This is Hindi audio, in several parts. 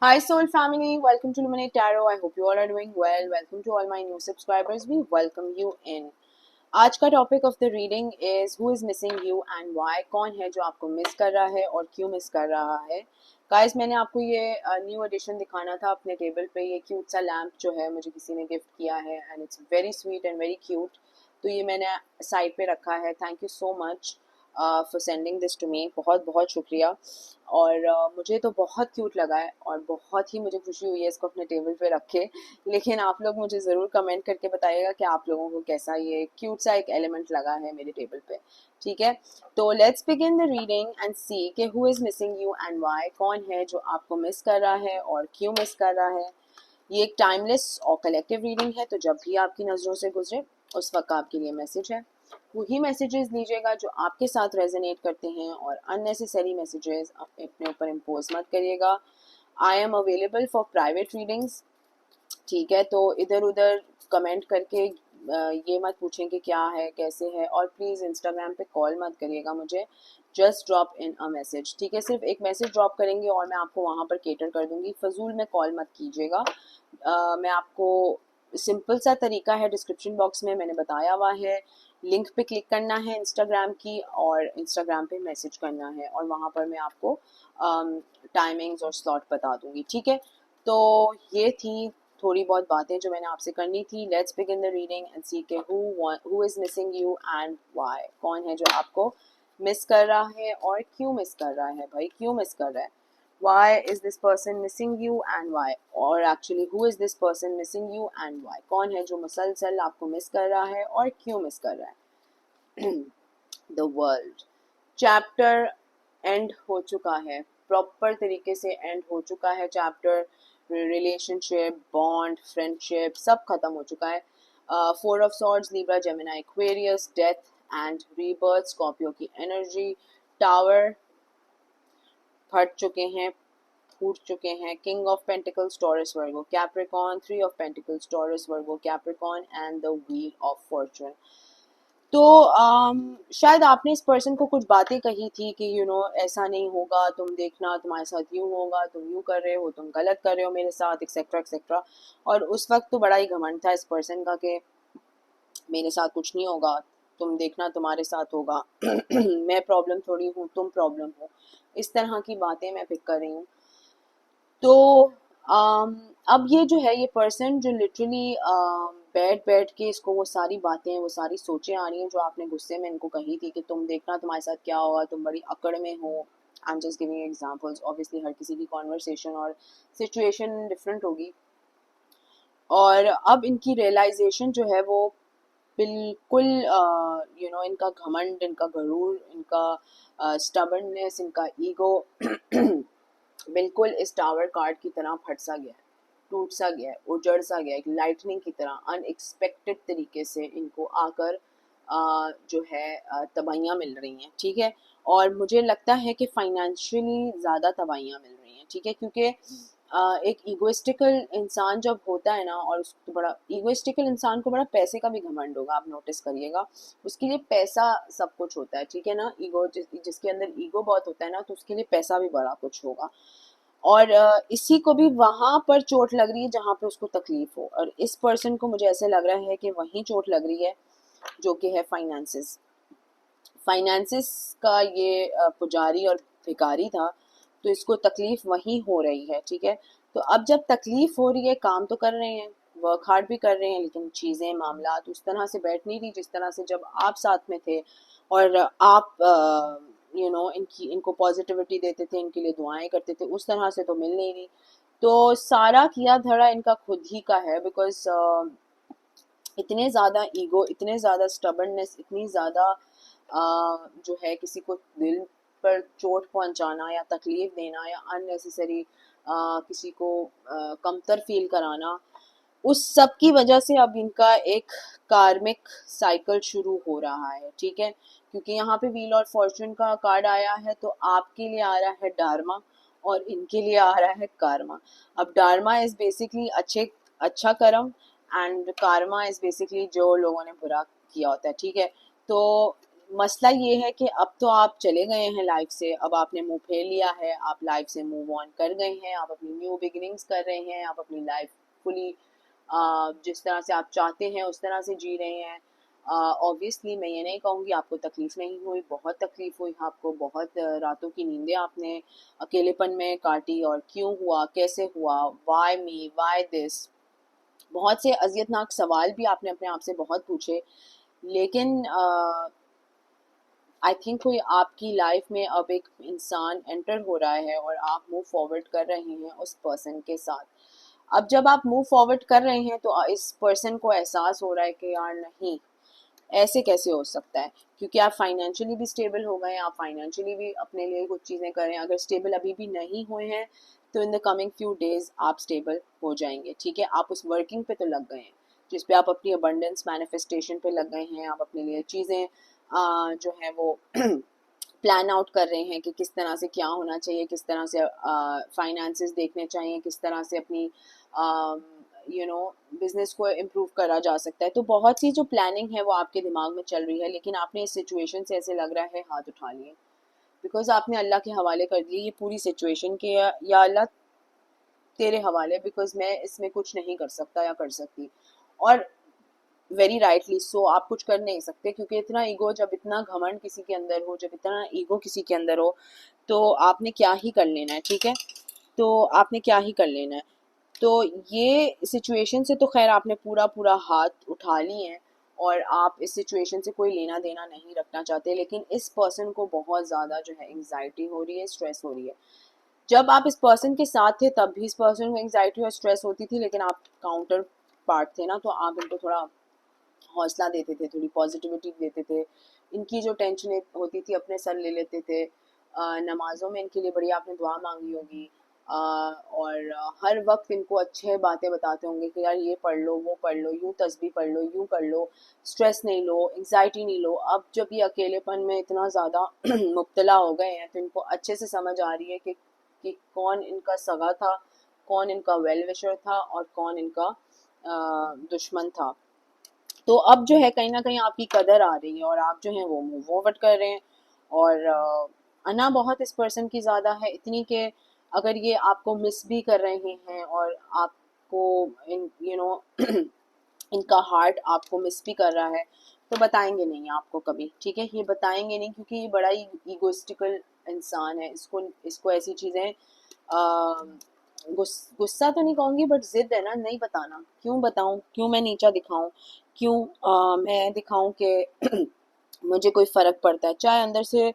Hi Soul family, welcome to Luminate Tarot. I hope you all are doing well. Welcome to all my new subscribers. We welcome you in. आज का topic of the reading is who is missing you and why. कौन है जो आपको मिस कर रहा है और क्यों मिस कर रहा है. गाइस, मैंने आपको ये न्यू एडिशन दिखाना था अपने टेबल पे. ये क्यूट सा लैम्प जो है मुझे किसी ने गिफ्ट किया है and it's very sweet and very cute. तो ये मैंने साइड पे रखा है. Thank you so much for sending this to me. बहुत बहुत शुक्रिया. और मुझे तो बहुत क्यूट लगा है और बहुत ही मुझे खुशी हुई है इसको अपने टेबल पे रख के. लेकिन आप लोग मुझे ज़रूर कमेंट करके बताइएगा कि आप लोगों को कैसा ये क्यूट सा एक एलिमेंट लगा है मेरे टेबल पे. ठीक है, तो let's begin the reading and see कि who is missing you and why. कौन है जो आपको मिस कर रहा है और क्यों मिस कर रहा है. ये एक टाइमलेस और कलेक्टिव रीडिंग है, तो जब भी आपकी नज़रों से गुजरे उस वक्त आपके लिए मैसेज है. वही मैसेजेस लीजिएगा जो आपके साथ रेजोनेट करते हैं और अननेसेसरी मैसेजेस अपने ऊपर इम्पोज मत करिएगा. I am available for private readings. ठीक है, तो इधर उधर कमेंट करके ये मत पूछें कि क्या है कैसे है. और प्लीज़ इंस्टाग्राम पे कॉल मत करिएगा मुझे. Just drop in a message. ठीक है, सिर्फ एक मैसेज ड्रॉप करेंगे और मैं आपको वहाँ पर केटर कर दूँगी. फजूल में कॉल मत कीजिएगा. मैं आपको सिंपल सा तरीका है, डिस्क्रिप्शन बॉक्स में मैंने बताया हुआ है. लिंक पे क्लिक करना है इंस्टाग्राम की और इंस्टाग्राम पे मैसेज करना है और वहाँ पर मैं आपको टाइमिंग्स और स्लॉट बता दूँगी. ठीक है, तो ये थी थोड़ी बहुत बातें जो मैंने आपसे करनी थी. Let's begin the reading and see के who is missing you and why. कौन है जो आपको मिस कर रहा है और क्यों मिस कर रहा है. भाई क्यों मिस कर रहा है. Why is this person missing you and why? और actually who is this person missing you and why? कौन है जो मुसलसल आपको मिस कर रहा है और क्यों मिस कर रहा है. The world चैप्टर एंड हो चुका है. प्रॉपर तरीके से एंड हो चुका है चैप्टर. रिलेशनशिप, बॉन्ड, फ्रेंडशिप सब खत्म हो चुका है. Four of swords, Libra, Gemini, Aquarius, death and rebirth, Scorpio की एनर्जी, टावर फट चुके हैं, फूट चुके हैं. King of pentacles, taurus, Virgo, Capricorn, three of pentacles, taurus, Virgo, Capricorn and the wheel of Fortune. तो शायद आपने इस पर्सन को कुछ बातें कही थी कि ऐसा नहीं होगा, तुम देखना तुम्हारे साथ यूँ होगा, तुम यूँ कर रहे हो, तुम गलत कर रहे हो मेरे साथ, एक्सेट्रा एक्सेट्रा. और उस वक्त तो बड़ा ही घमंड था इस पर्सन का कि मेरे साथ कुछ नहीं होगा, तुम देखना तुम्हारे साथ होगा. मैं प्रॉब्लम थोड़ी हूँ, तुम प्रॉब्लम हो. इस तरह की बातें मैं पिक कर रही हूँ. तो अब ये जो है ये पर्सन जो लिटरली बैठ बैठ के इसको वो सारी बातें, वो सारी सोचें आ रही हैं जो आपने गुस्से में इनको कही थी कि तुम देखना तुम्हारे साथ क्या होगा, तुम बड़ी अकड़ में हो. I am just giving examples. Obviously हर किसी की कॉन्वर्सेशन और सिचुएशन डिफरेंट होगी. और अब इनकी रियलाइजेशन जो है वो बिल्कुल इनका घमंड, इनका गरूर, इनका स्टबर्ननेस, इनका ईगो बिल्कुल इस टावर कार्ड की तरह फट सा गया है, टूट सा गया है, उजड़ सा गया है. एक लाइटनिंग की तरह अनएक्सपेक्टेड तरीके से इनको आकर जो है तबाहियाँ मिल रही हैं. ठीक है, और मुझे लगता है कि फाइनेंशियली ज़्यादा तबाहियाँ मिल रही हैं. ठीक है, क्योंकि एक ईगोइस्टिकल इंसान जब होता है ना, और उसको बड़ा ईगोइस्टिकल इंसान को बड़ा पैसे का भी घमंड होगा. आप नोटिस करिएगा, उसके लिए पैसा सब कुछ होता है. ठीक है ना, ईगो जिसके अंदर ईगो बहुत होता है ना, तो उसके लिए पैसा भी बड़ा कुछ होगा. और इसी को भी वहां पर चोट लग रही है जहां पे उसको तकलीफ हो. और इस पर्सन को मुझे ऐसे लग रहा है कि वहीं चोट लग रही है जो कि है फाइनेंसिस. फाइनेंसिस का ये पुजारी और भिखारी था, तो इसको तकलीफ वहीं हो रही है. ठीक है, तो अब जब तकलीफ हो रही है, काम तो कर रहे हैं, वर्क हार्ड भी कर रहे हैं, लेकिन चीज़ें मामला उस तरह से बैठ नहीं रही जिस तरह से जब आप साथ में थे और आप इनको पॉजिटिविटी देते थे, इनके लिए दुआएं करते थे. उस तरह से तो मिल नहीं रही. तो सारा किया धड़ा इनका खुद ही का है. बिकॉज इतने ज़्यादा ईगो, इतने ज़्यादा स्टबर्ननेस, इतनी ज़्यादा जो है किसी को दिल पर चोट पहुंचाना या तकलीफ देना या अननेसेसरी किसी को कमतर फील कराना, उस सब की वजह से अब इनका एक कार्मिक साइकिल शुरू हो रहा है. ठीक है, क्योंकि यहाँ पे व्हील और फॉर्चून का कार्ड आया है, तो आपके लिए आ रहा है डार्मा और इनके लिए आ रहा है कार्मा. अब डार्मा इज बेसिकली अच्छा कर्म एंड कार्मा इज बेसिकली जो लोगों ने बुरा किया होता है. ठीक है, तो मसला ये है कि अब तो आप चले गए हैं लाइफ से, अब आपने मुंह फेर लिया है, आप लाइफ से मूव ऑन कर गए हैं, आप अपनी न्यू बिगिनिंग्स कर रहे हैं, आप अपनी लाइफ फुली जिस तरह से आप चाहते हैं उस तरह से जी रहे हैं। ऑब्वियसली मैं ये नहीं कहूँगी आपको तकलीफ़ नहीं हुई, बहुत तकलीफ़ हुई आपको, बहुत रातों की नींदें आपने अकेलेपन में काटी, और क्यों हुआ, कैसे हुआ, वाई मी, वाई दिस, बहुत से अजियतनाक सवाल भी आपने अपने आप से बहुत पूछे। लेकिन आई थिंक कोई आपकी लाइफ में अब एक इंसान एंटर हो रहा है और आप मूव फॉरवर्ड कर रहे हैं उस पर्सन के साथ। अब जब आप मूव फॉरवर्ड कर रहे हैं तो इस पर्सन को एहसास हो रहा है कि यार नहीं, ऐसे कैसे हो सकता है, क्योंकि आप फाइनेंशियली भी स्टेबल हो गए हैं, आप फाइनेंशियली भी अपने लिए कुछ चीज़ें करें। अगर स्टेबल अभी भी नहीं हुए हैं तो in the coming few days आप स्टेबल हो जाएंगे। ठीक है, आप उस वर्किंग पे तो लग गए हैं जिस पे आप अपनी अबंडेंस मैनिफेस्टेशन पे लग गए हैं, आप अपने लिए चीज़ें जो है वो प्लान आउट कर रहे हैं कि किस तरह से क्या होना चाहिए, किस तरह से फाइनेंसेस देखने चाहिए, किस तरह से अपनी बिजनेस को इम्प्रूव करा जा सकता है। तो बहुत सी जो प्लानिंग है वो आपके दिमाग में चल रही है, लेकिन आपने इस सिचुएशन से ऐसे लग रहा है हाथ उठा लिए, बिकॉज आपने अल्लाह के हवाले कर दिए ये पूरी सिचुएशन के, या अल्लाह तेरे हवाले, बिकॉज मैं इसमें कुछ नहीं कर सकता या कर सकती। और वेरी राइटली सो, आप कुछ कर नहीं सकते, क्योंकि इतना ईगो, जब इतना घमंड किसी के अंदर हो, जब इतना ईगो किसी के अंदर हो, तो आपने क्या ही कर लेना है। ठीक है, तो आपने क्या ही कर लेना है। तो ये सिचुएशन से तो खैर आपने पूरा पूरा हाथ उठा लिए हैं, और आप इस सिचुएशन से कोई लेना देना नहीं रखना चाहते, लेकिन इस पर्सन को बहुत ज़्यादा जो है एंग्जाइटी हो रही है, स्ट्रेस हो रही है। जब आप इस पर्सन के साथ थे तब भी इस पर्सन को एंग्जाइटी और स्ट्रेस होती थी, लेकिन आप काउंटर पार्ट थे ना, तो आप इनको थोड़ा हौसला देते थे, थोड़ी पॉजिटिविटी देते थे, इनकी जो टेंशन होती थी अपने सर ले लेते थे। नमाज़ों में इनके लिए बड़ी आपने दुआ मांगी होगी, और हर वक्त इनको अच्छे बातें बताते होंगे कि यार ये पढ़ लो, वो पढ़ लो, यूँ तस्बीह पढ़ लो, यूँ कर लो, स्ट्रेस नहीं लो, एंग्जाइटी नहीं लो। अब जब ये अकेलेपन में इतना ज़्यादा मुब्तला हो गए हैं तो इनको अच्छे से समझ आ रही है कि कौन इनका सगा था, कौन इनका वेल विशर था, और कौन इनका दुश्मन था। तो अब जो है कहीं ना कहीं आपकी कदर आ रही है, और आप जो है वो मूव फॉरवर्ड कर रहे हैं। और अना बहुत इस पर्सन की ज़्यादा है, इतनी कि अगर ये आपको मिस भी कर रहे हैं, और आपको इन इनका हार्ट आपको मिस भी कर रहा है, तो बताएंगे नहीं आपको कभी। ठीक है, ये बताएंगे नहीं, क्योंकि ये बड़ा ही ईगोइस्टिकल इंसान है। इसको इसको ऐसी चीज़ें गुस्सा तो नहीं कहूँगी, बट जिद है ना, नहीं बताना। क्यों बताऊँ, क्यों मैं नीचा दिखाऊँ, क्यों मैं दिखाऊँ कि मुझे कोई फ़र्क पड़ता है, चाहे अंदर से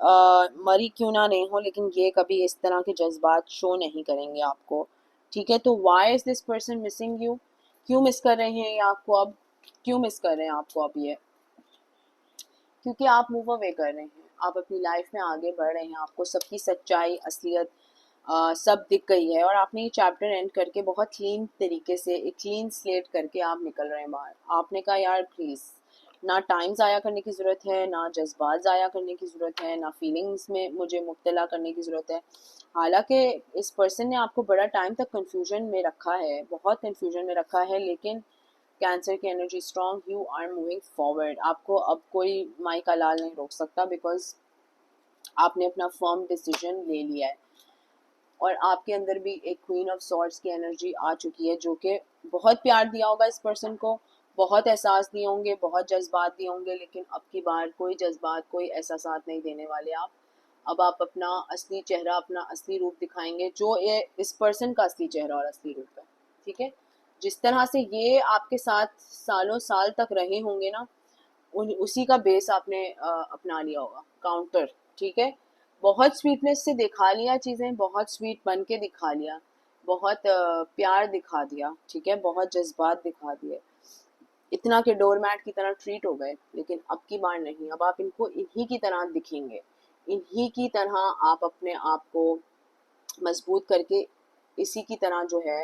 मरी क्यों ना नहीं हो, लेकिन ये कभी इस तरह के जज्बात शो नहीं करेंगे आपको। ठीक है, तो why is this person missing you, क्यों मिस कर रहे हैं ये आपको अब, क्यों मिस कर रहे हैं आपको अब ये, क्योंकि आप मूव अवे कर रहे हैं, आप अपनी लाइफ में आगे बढ़ रहे हैं, आपको सबकी सच्चाई, असलियत सब दिख गई है, और आपने ये चैप्टर एंड करके बहुत क्लीन तरीके से, एक क्लीन स्लेट करके आप निकल रहे हैं बाहर। आपने कहा यार प्लीज़, ना टाइम ज़ाया करने की ज़रूरत है, ना जज्बात ज़ाया करने की ज़रूरत है, ना फीलिंग्स में मुझे मुब्तला करने की ज़रूरत है। हालांकि इस पर्सन ने आपको बड़ा टाइम तक कन्फ्यूजन में रखा है, बहुत कन्फ्यूजन में रखा है, लेकिन कैंसर की energy strong, you are moving forward. आपको अब कोई माई का लाल नहीं रोक सकता, बिकॉज आपने अपना फर्म डिसीजन ले लिया है, और आपके अंदर भी एक क्वीन ऑफ सॉर्ड्स की एनर्जी आ चुकी है, जो कि बहुत प्यार दिया होगा इस पर्सन को, बहुत एहसास दिए होंगे, बहुत जज्बात दिए होंगे, लेकिन अब की बार कोई जज्बात, कोई एहसासात नहीं देने वाले आप। अब आप अपना असली चेहरा, अपना असली रूप दिखाएंगे, जो ये इस पर्सन का असली चेहरा और असली रूप है। ठीक है, जिस तरह से ये आपके साथ सालों साल तक रहे होंगे ना, उसी का बेस आपने अपना लिया होगा, काउंटर। ठीक है, बहुत स्वीटनेस से दिखा लिया चीज़ें, बहुत स्वीट बन के दिखा लिया, बहुत प्यार दिखा दिया। ठीक है, बहुत जज्बात दिखा दिए, इतना के डोरमैट की तरह ट्रीट हो गए, लेकिन अब की बार नहीं। अब आप इनको इन्हीं की तरह दिखेंगे, इन्हीं की तरह आप अपने आप को मजबूत करके, इसी की तरह जो है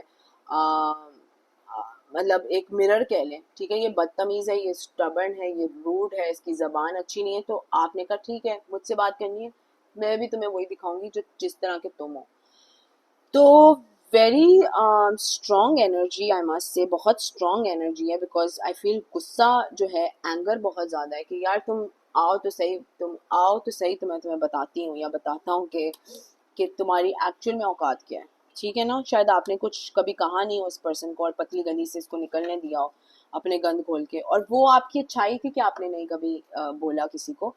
मतलब एक मिरर कह लें। ठीक है, ये बदतमीज़ है, ये स्टबर्न है, ये रूड है, इसकी ज़बान अच्छी नहीं है, तो आपने कहा ठीक है मुझसे बात करनी है, मैं भी तुम्हें वही दिखाऊंगी जो जिस तरह के तुम हो। तो very strong energy, I must say बहुत स्ट्रॉन्ग एनर्जी है, बिकॉज आई फील गुस्सा जो है, एंगर बहुत ज़्यादा है कि यार तुम आओ तो सही, तुम आओ तो सही, तो मैं तुम्हें बताती हूँ या बताता हूँ कि तुम्हारी एक्चुअल में औकात क्या है। ठीक है ना, शायद आपने कुछ कभी कहा नहीं हो उस पर्सन को और पतली गली से इसको निकलने दिया हो अपने गंद खोल के, और वो आपकी अच्छाई थी कि आपने नहीं कभी बोला किसी को,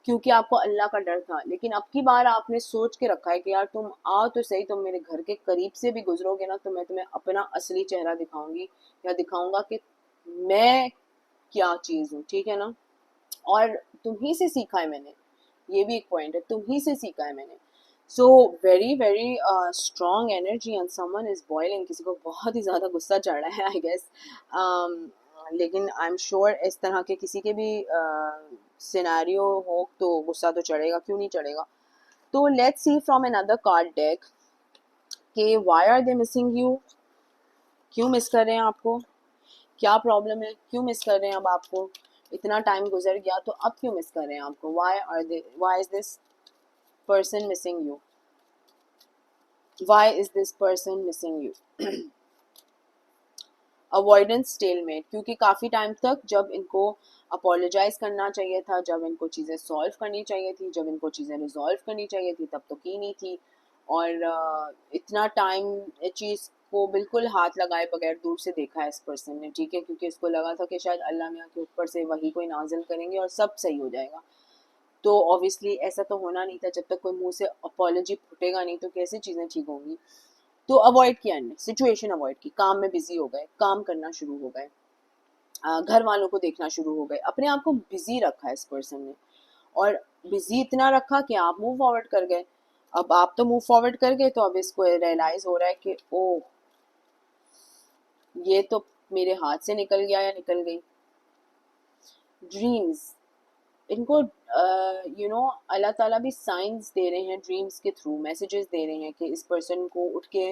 क्योंकि आपको अल्लाह का डर था। लेकिन अब की बार आपने सोच के रखा है कि यार तुम आओ तो सही, तुम मेरे घर के करीब से भी गुजरोगे ना तो मैं तुम्हें अपना असली चेहरा दिखाऊंगी या दिखाऊंगा कि मैं क्या चीज़ हूँ। ठीक है ना, और तुम ही से सीखा है मैंने, ये भी एक पॉइंट है, तुम ही से सीखा है मैंने। So very very strong energy and someone is boiling, किसी को बहुत ही ज़्यादा गुस्सा चढ़ रहा है आई गेस। लेकिन आई एम श्योर इस तरह के किसी के भी सिनेरियो हो तो गुस्सा तो चढ़ेगा, क्यों नहीं चढ़ेगा। तो let's see from another card deck कि why are they missing you, क्यों मिस कर रहे हैं आपको, क्या प्रॉब्लम है, क्यों मिस कर रहे हैं अब आपको, इतना टाइम गुजर गया तो अब क्यों मिस कर रहे हैं आपको, why is this person missing you, why is this person missing you. Avoidance stalemate, क्योंकि काफ़ी टाइम तक जब इनको अपोलोजाइज करना चाहिए था, जब इनको चीज़ें सॉल्व करनी चाहिए थी, जब इनको चीज़ें रिजॉल्व करनी चाहिए थी, तब तो की नहीं थी। और इतना टाइम चीज़ को बिल्कुल हाथ लगाए बगैर दूर से देखा है इस पर्सन ने। ठीक है, क्योंकि इसको लगा था कि शायद अल्लाह मियाँ के ऊपर से वही कोई नाजिल करेंगे और सब सही हो जाएगा। तो ऑब्वियसली ऐसा तो होना नहीं था, जब तक कोई मुंह से अपॉलोजी फूटेगा नहीं तो कैसे चीज़ें ठीक होंगी। तो अवॉइड किया इनने, सिचुएशन अवॉइड की, काम में बिजी हो गए, काम करना शुरू हो गए, घर वालों को देखना शुरू हो गए, अपने आप को बिजी रखा है इस पर्सन ने। और बिजी इतना रखा कि आप मूव फॉरवर्ड कर गए। अब आप तो मूव फॉरवर्ड कर गए तो अब इसको रियलाइज हो रहा है कि ओ, ये तो मेरे हाथ से निकल गया या निकल गई। ड्रीम्स, इनको अल्लाह ताला भी साइंस दे रहे हैं ड्रीम्स के थ्रू, मैसेजेस दे रहे हैं कि इस पर्सन को उठ के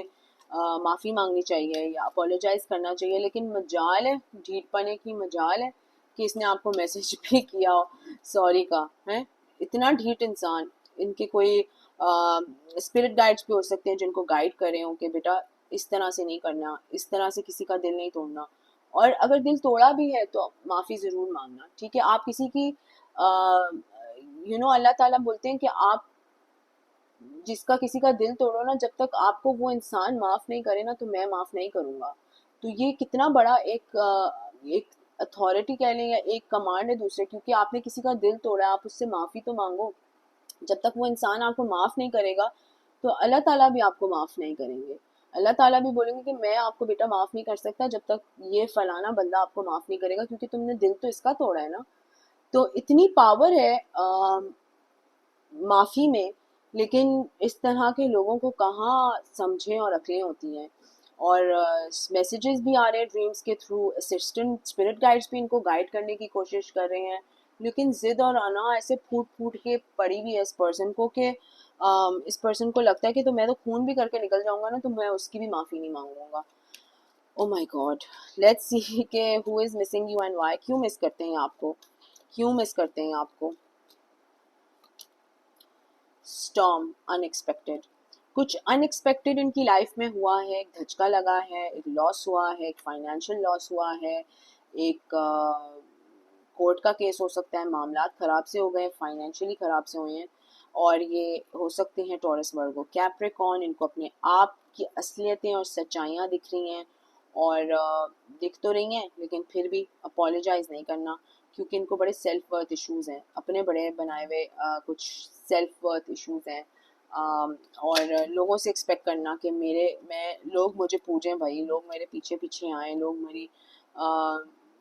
माफ़ी मांगनी चाहिए या अपोलोजाइज करना चाहिए। लेकिन मजाल है, ढीठपने की मजाल है कि इसने आपको मैसेज भी किया हो सॉरी का, है इतना ढीठ इंसान। इनके कोई स्पिरिट गाइड्स भी हो सकते हैं जिनको गाइड कर रहे हो कि बेटा इस तरह से नहीं करना, इस तरह से किसी का दिल नहीं तोड़ना। और अगर दिल तोड़ा भी है तो माफ़ी ज़रूर मांगना। ठीक है, आप किसी की अल्लाह ताला बोलते हैं कि आप जिसका किसी का दिल तोड़ो ना, जब तक आपको वो इंसान माफ नहीं करे ना तो मैं माफ नहीं करूंगा। तो ये कितना बड़ा एक अथॉरिटी कह लें या एक कमांड है दूसरे, क्योंकि आपने किसी का दिल तोड़ा, आप उससे माफी तो मांगो। जब तक वो इंसान आपको माफ नहीं करेगा तो अल्लाह ताला भी आपको माफ नहीं करेंगे। अल्लाह ताला भी बोलेंगे कि मैं आपको बेटा माफ नहीं कर सकता जब तक ये फलाना बंदा आपको माफ नहीं करेगा, क्योंकि तुमने दिल तो इसका तोड़ा है ना। तो इतनी पावर है माफ़ी में, लेकिन इस तरह के लोगों को कहाँ समझें और अक्लें होती हैं। और मैसेजेस भी आ रहे हैं ड्रीम्स के थ्रू, असिस्टेंट स्पिरिट गाइड्स भी इनको गाइड करने की कोशिश कर रहे हैं। लेकिन ज़िद और अना ऐसे फूट फूट के पड़ी हुई है इस पर्सन को कि इस पर्सन को लगता है कि तो मैं तो खून भी करके निकल जाऊंगा ना तो मैं उसकी भी माफ़ी नहीं मांगूंगा। Oh my God, let's see के who is missing you and why, क्यों मिस करते हैं आपको, क्यों मिस करते हैं आपको। स्टॉर्म, अनएक्सपेक्टेड, कुछ अनएक्सपेक्टेड इनकी लाइफ में हुआ है, एक धचका लगा है, एक लॉस हुआ है, एक फाइनेंशियल लॉस हुआ है, एक कोर्ट का केस हो सकता है, मामलात ख़राब से हो गए, फाइनेंशियली ख़राब से हुए हैं। और ये हो सकते हैं टॉरस वर्गो कैप्रिकॉर्न, इनको अपने आप की असलियतें और सच्चाइयाँ दिख रही हैं और दिख तो रही हैं लेकिन फिर भी अपोलोजाइज नहीं करना, क्योंकि इनको बड़े सेल्फ वर्थ इश्यूज हैं, अपने बड़े बनाए हुए कुछ सेल्फ वर्थ इश्यूज हैं। और लोगों से एक्सपेक्ट करना कि लोग मुझे पूजें भाई, लोग मेरे पीछे पीछे आए, लोग मेरी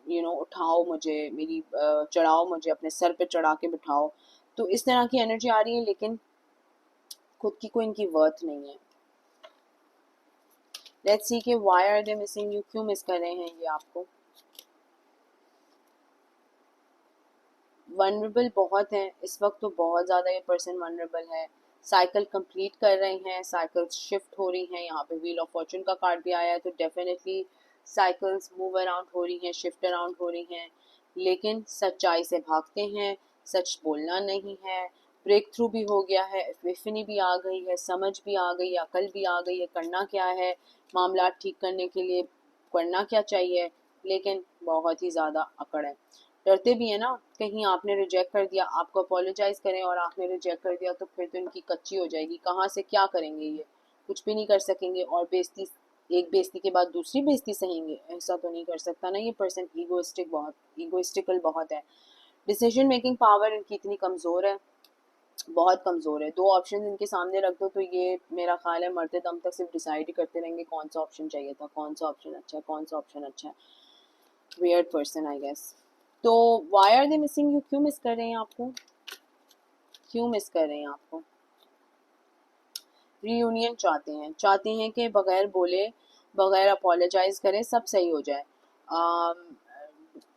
उठाओ मुझे, मेरी चढ़ाओ मुझे, अपने सर पे चढ़ा के बिठाओ। तो इस तरह की एनर्जी आ रही है, लेकिन खुद की कोई इनकी वर्थ नहीं है। लेट्स सी कि why are they missing you, क्यों मिस कर रहे हैं ये आपको। वनरेबल बहुत हैं इस वक्त, तो बहुत ज़्यादा ये पर्सन वनरेबल है। साइकिल कंप्लीट कर रहे हैं, साइकिल्स शिफ्ट हो रही हैं, यहाँ पे व्हील ऑफ फॉर्चून का कार्ड भी आया है तो डेफिनेटली साइकिल्स मूव अराउंड हो रही हैं, शिफ्ट अराउंड हो रही हैं। लेकिन सच्चाई से भागते हैं, सच बोलना नहीं है। ब्रेक थ्रू भी हो गया है, एपिफनी भी आ गई है, समझ भी आ गई है, अकल भी आ गई है, करना क्या है, मामला ठीक करने के लिए करना क्या चाहिए, लेकिन बहुत ही ज़्यादा अकड़ है। डरते भी है ना, कहीं आपने रिजेक्ट कर दिया, आपको अपोलोजाइज करें और आपने रिजेक्ट कर दिया तो फिर तो इनकी कच्ची हो जाएगी, कहाँ से क्या करेंगे ये, कुछ भी नहीं कर सकेंगे और बेइज्जती, एक बेइज्जती के बाद दूसरी बेइज्जती सहेंगे, ऐसा तो नहीं कर सकता ना ये पर्सन। ईगोइस्टिकल बहुत है। डिसीजन मेकिंग पावर इनकी इतनी कमज़ोर है, बहुत कमज़ोर है। दो ऑप्शन इनके सामने रख दो तो ये मेरा ख्याल है मरते दम तक सिर्फ डिसाइड ही करते रहेंगे कौन सा ऑप्शन चाहिए था, कौन सा ऑप्शन अच्छा है, कौन सा ऑप्शन अच्छा है। Weird person I guess. तो why are they missing you, क्यों मिस कर रहे हैं आपको, क्यों मिस कर रहे हैं आपको? रीयूनियन चाहते हैं कि बगैर बोले, बगैर अपोलोजाइज करे सब सही हो जाए।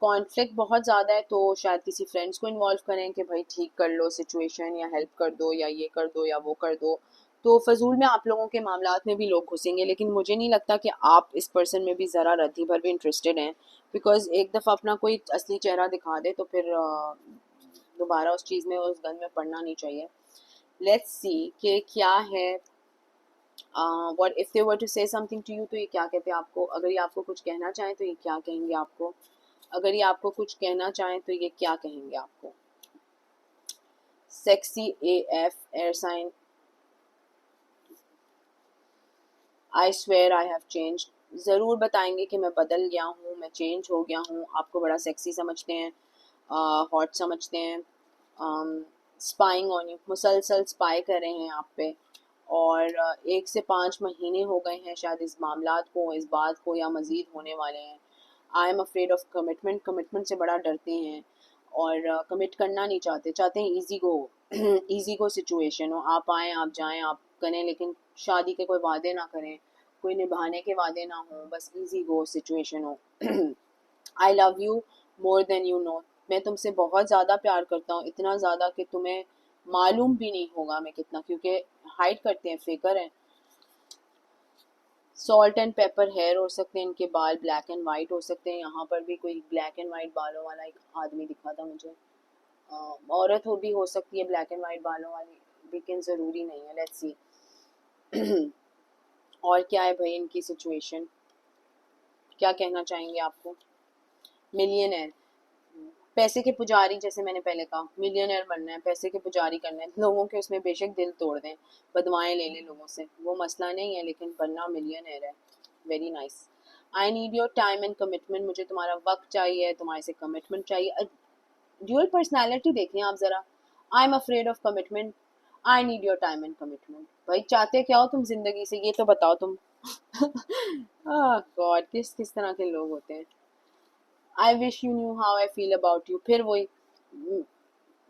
कॉन्फ्लिक्ट बहुत ज़्यादा है तो शायद किसी फ्रेंड्स को इन्वॉल्व करें कि भाई ठीक कर लो सिचुएशन, या हेल्प कर दो, या ये कर दो, या वो कर दो। तो फजूल में आप लोगों के मामलात में भी लोग घुसेंगे, लेकिन मुझे नहीं लगता कि आप इस पर्सन में भी ज़रा रद्दी भर भी इंटरेस्टेड हैं। बिकॉज एक दफ़ा अपना कोई असली चेहरा दिखा दे तो फिर दोबारा उस चीज़ में, उस गन में पड़ना नहीं चाहिए। लेट्स सी कि क्या है। What if they were to say something to you, तो ये क्या कहते हैं आपको? अगर ये आपको कुछ कहना चाहें तो ये क्या कहेंगे आपको? अगर ये आपको कुछ कहना चाहें तो ये क्या कहेंगे आपको? Sexy AF, air sign, I swear I have change, ज़रूर बताएंगे कि मैं बदल गया हूँ, मैं चेंज हो गया हूँ। आपको बड़ा सेक्सी समझते हैं, हॉट समझते हैं। स्पाइंग ऑन यू, मुसलसल स्पाई कर रहे हैं आप पे, और 1 से 5 महीने हो गए हैं शायद इस मामलात को, इस बात को, या मज़ीद होने वाले हैं। I am afraid of commitment, commitment से बड़ा डरते हैं और कमिट करना नहीं चाहते, चाहते हैं ईजी गो ईजी गो सिचुएशन हो, आप आएँ आप जाएँ आप करें, लेकिन शादी के कोई वादे ना करें, कोई निभाने के वादे ना हो, बस ईजी गो सिचुएशन हो। I love you more than you know, मैं तुमसे बहुत ज़्यादा प्यार करता हूँ, इतना ज़्यादा कि तुम्हें मालूम भी नहीं होगा मैं कितना, क्योंकि हाइड करते हैं, फेकर हैं। सॉल्ट एंड पेपर हेयर हो सकते हैं इनके, बाल ब्लैक एंड वाइट हो सकते हैं। यहाँ पर भी कोई ब्लैक एंड वाइट बालों वाला एक आदमी दिखा था मुझे, औरत हो भी हो सकती है ब्लैक एंड वाइट बालों वाली, लेकिन ज़रूरी नहीं है। लेट्स सी और क्या है भाई इनकी सिचुएशन, क्या कहना चाहेंगे आपको? मिलियनर, पैसे के पुजारी, जैसे मैंने पहले कहा, मिलियनर बनना है, पैसे के पुजारी करना है लोगों के, उसमें बेशक दिल तोड़ दें, बदवाएं ले लें लोगों से, वो मसला नहीं है, लेकिन बनना मिलियनर है। Very nice. I need your time and commitment, मुझे तुम्हारा वक्त चाहिए, तुम्हारे से कमिटमेंट चाहिए। ड्यूअल पर्सनैलिटी देखें आप ज़रा। I am afraid of commitment, I need your time and commitment. भाई चाहते क्या हो तुम ज़िंदगी से, ये तो बताओ तुम। गॉड, किस किस तरह के लोग होते हैं। I wish you knew how I feel about you, फिर वही,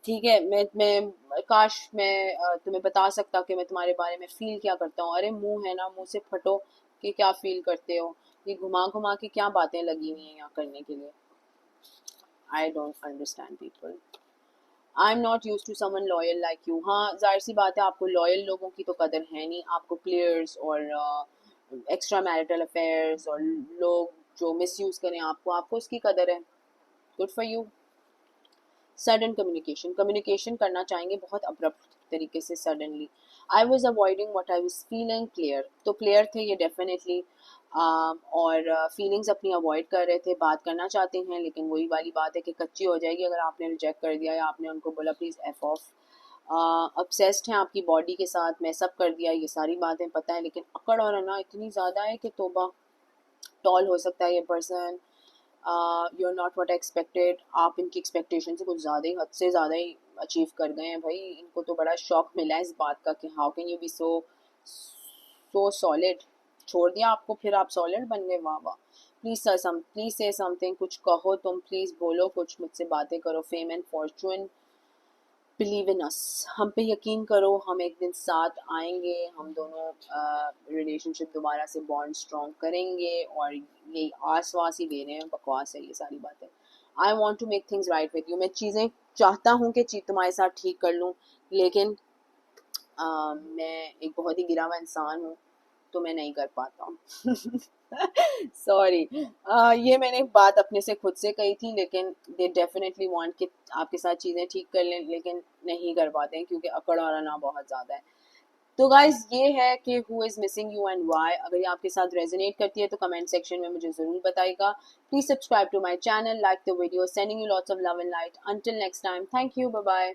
ठीक है, मैं काश मैं तुम्हें बता सकता कि मैं तुम्हारे बारे में फील क्या करता हूँ। अरे मुंह है ना, मुंह से फटो कि क्या फील करते हो, ये घुमा घुमा के क्या बातें लगी हुई हैं यहाँ करने के लिए। I don't understand people. I am not use to someone loyal like you, हाँ जाहिर सी बात है आपको लॉयल लोगों की तो कदर है नहीं, आपको प्लेयर्स और एक्स्ट्रा मैरिटल अफेयर्स और लोग जो मिस यूज़ करें आपको, आपको उसकी कदर है। Good for you. Sudden communication, communication करना चाहेंगे बहुत अब्रप्ट तरीके से, suddenly. I was avoiding what I was feeling, clear, तो क्लियर थे ये डेफिनेटली, और फीलिंग्स अपनी अवॉइड कर रहे थे, बात करना चाहते हैं लेकिन वही वाली बात है कि कच्ची हो जाएगी अगर आपने रिजेक्ट कर दिया या आपने उनको बोला प्लीज़ एफ ऑफ। अपसेस्ड हैं आपकी बॉडी के साथ, मैं सब कर दिया, ये सारी बातें पता है, लेकिन अकड़ और अना इतनी ज़्यादा है कि तोबा, टॉल हो सकता है ये person, you are not what I expected, आप इनकी एक्सपेक्टेशन से कुछ ज़्यादा ही, हद से ज़्यादा ही अचीव कर गए हैं भाई। इनको तो बड़ा शौक मिला है इस बात का कि how can you be so so solid, छोड़ दिया आपको फिर आप सॉलिड बन गए, वाह वाह। प्लीज़ से समथिंग, कुछ कहो तुम, प्लीज़ बोलो कुछ, मुझसे बातें करो। Fame and fortune, believe in us, हम पे यकीन करो, हम एक दिन साथ आएंगे, हम दोनों रिलेशनशिप दोबारा से बॉन्ड स्ट्रॉन्ग करेंगे, और ये आसवास ही दे रहे हैं, बकवास है ये सारी बातें। I want to make things right with you, मैं चीज़ें चाहता हूँ कि तुम्हारे साथ ठीक कर लूँ, लेकिन मैं एक बहुत ही गिरा हुआ इंसान हूँ तो मैं नहीं कर पाता हूँ। सॉरी, ये मैंने बात अपने से खुद से कही थी, लेकिन दे डेफिनेटली वांट कि आपके साथ चीज़ें ठीक कर लें, लेकिन नहीं कर पाते हैं क्योंकि अकड़ और अना बहुत ज़्यादा है। तो गाइज ये है कि who is missing you and why. अगर ये आपके साथ रेजोनेट करती है तो कमेंट सेक्शन में मुझे जरूर बताइएगा। Please subscribe to my channel, like the video, sending you lots of love and light. Until next time, thank you, bye bye.